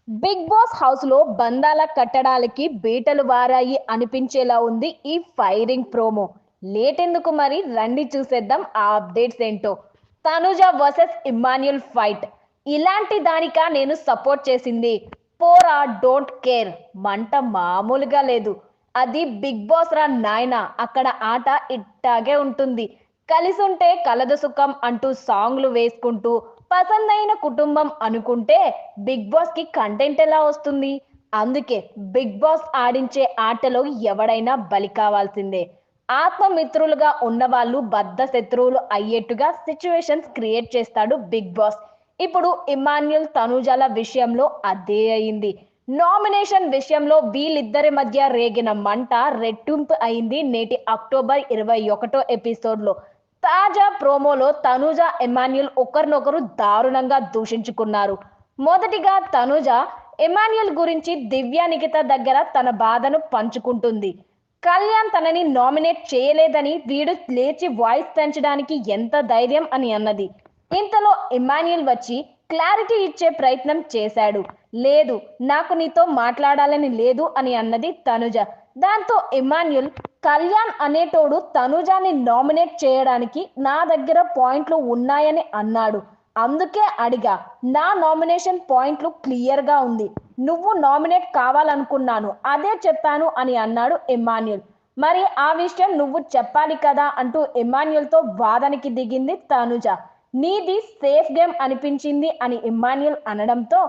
Big boss house లో బంధాల కట్టడాలకి బీటలు వారాయి అనిపించేలా ఉంది ఈ ఫైరింగ్ ప్రోమో. లేట్ ఎందుకు మరి, రండి చూసేద్దాం ఆ అప్డేట్స్ ఏంటో. Tanuja versus Emmanuel fight. ఇలాంటి దానికా నేను సపోర్ట్ చేసింది? పోరా డోంట్ కేర్ మంట మామూలుగా లేదు. అది బిగ్ బాస్ రా నాయనా, అక్కడ ఆట ఇట్టాగే ఉంటుంది. కలిసుంటే కలదు సుఖం అంటూ సాంగ్లు వేసుకుంటూ పసందైన కుటుంబం అనుకుంటే బిగ్ బాస్ కి కంటెంట్ ఎలా వస్తుంది? అందుకే బిగ్ బాస్ ఆడించే ఆటలో ఎవడైనా బలి కావాల్సిందే. ఆత్మమిత్రులుగా ఉన్నవాళ్ళు బద్ధ శత్రువులు అయ్యేట్టుగా సిచ్యువేషన్స్ క్రియేట్ చేస్తాడు బిగ్ బాస్. ఇప్పుడు ఇమాన్యుల్ తనుజాల విషయంలో అదే అయింది. నామినేషన్ విషయంలో వీళ్ళిద్దరి మధ్య రేగిన మంట రెట్టింపు అయింది నేటి అక్టోబర్ 21 ఎపిసోడ్లో. తాజా ప్రోమోలో తనుజ ఎమాన్యుల్ ఒకరినొకరు దారుణంగా దూషించుకున్నారు. మొదటిగా తనుజ ఎమాన్యుల్ గురించి దివ్య నిఖిత దగ్గర తన బాధను పంచుకుంటుంది. కళ్యాణ్ తనని నామినేట్ చేయలేదని వీడు లేచి వాయిస్ పెంచడానికి ఎంత ధైర్యం అని అన్నది. ఇంతలో ఇమాన్యుల్ వచ్చి క్లారిటీ ఇచ్చే ప్రయత్నం చేశాడు. లేదు, నాకు నీతో మాట్లాడాలని లేదు అని అన్నది తనుజ. దాంతో ఇమాన్యుల్, కళ్యాణ్ అనేటోడు తనుజాని నామినేట్ చేయడానికి నా దగ్గర పాయింట్లు ఉన్నాయని అన్నాడు. అందుకే అడిగా, నా నామినేషన్ పాయింట్లు క్లియర్గా ఉంది. నువ్వు నామినేట్ కావాలనుకున్నాను, అదే చెప్పాను అని అన్నాడు ఇమాన్యుల్. మరి ఆ విషయం నువ్వు చెప్పాలి కదా అంటూ ఇమాన్యుల్తో వాదనకి దిగింది తనుజ. నీది సేఫ్ గేమ్ అనిపించింది అని ఇమాన్యుల్ అనడంతో,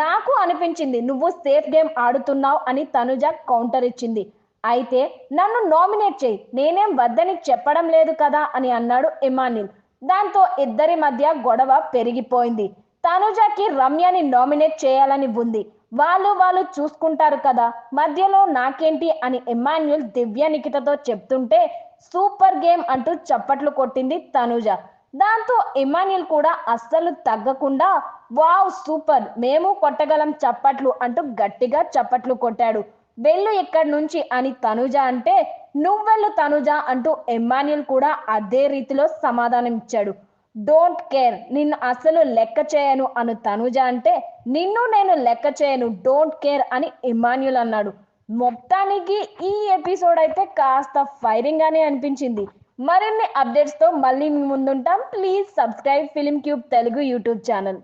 నాకు అనిపించింది నువ్వు సేఫ్ గేమ్ ఆడుతున్నావు అని తనుజ కౌంటర్ ఇచ్చింది. అయితే నన్ను నామినేట్ చేయి, నేనేం వద్దని చెప్పడం లేదు కదా అని అన్నాడు ఇమాన్యుల్. దాంతో ఇద్దరి మధ్య గొడవ పెరిగిపోయింది. తనుజకి రమ్యని నామినేట్ చేయాలని ఉంది. వాళ్ళు చూసుకుంటారు కదా, మధ్యలో నాకేంటి అని ఇమాన్యుల్ దివ్య నిఖితతో చెప్తుంటే సూపర్ గేమ్ అంటూ చప్పట్లు కొట్టింది తనుజ. దాంతో ఇమాన్యుల్ కూడా అస్సలు తగ్గకుండా వావ్ సూపర్, మేము కొట్టగలం చప్పట్లు అంటూ గట్టిగా చప్పట్లు కొట్టాడు. వెళ్ళు ఇక్కడి నుంచి అని తనుజ అంటే, నువ్వెళ్ళు తనుజ అంటూ ఇమాన్యుల్ కూడా అదే రీతిలో సమాధానం ఇచ్చాడు. డోంట్ కేర్, నిన్ను అసలు లెక్క చేయను అను తనుజ అంటే, నిన్ను నేను లెక్క చేయను డోంట్ కేర్ అని ఇమాన్యుల్ అన్నాడు. మొత్తానికి ఈ ఎపిసోడ్ అయితే కాస్త ఫైరింగ్ గానే అనిపించింది. మరిన్ని అప్డేట్స్ తో మళ్ళీ మీ ముందుంటాం. Please subscribe film cube Telugu YouTube channel.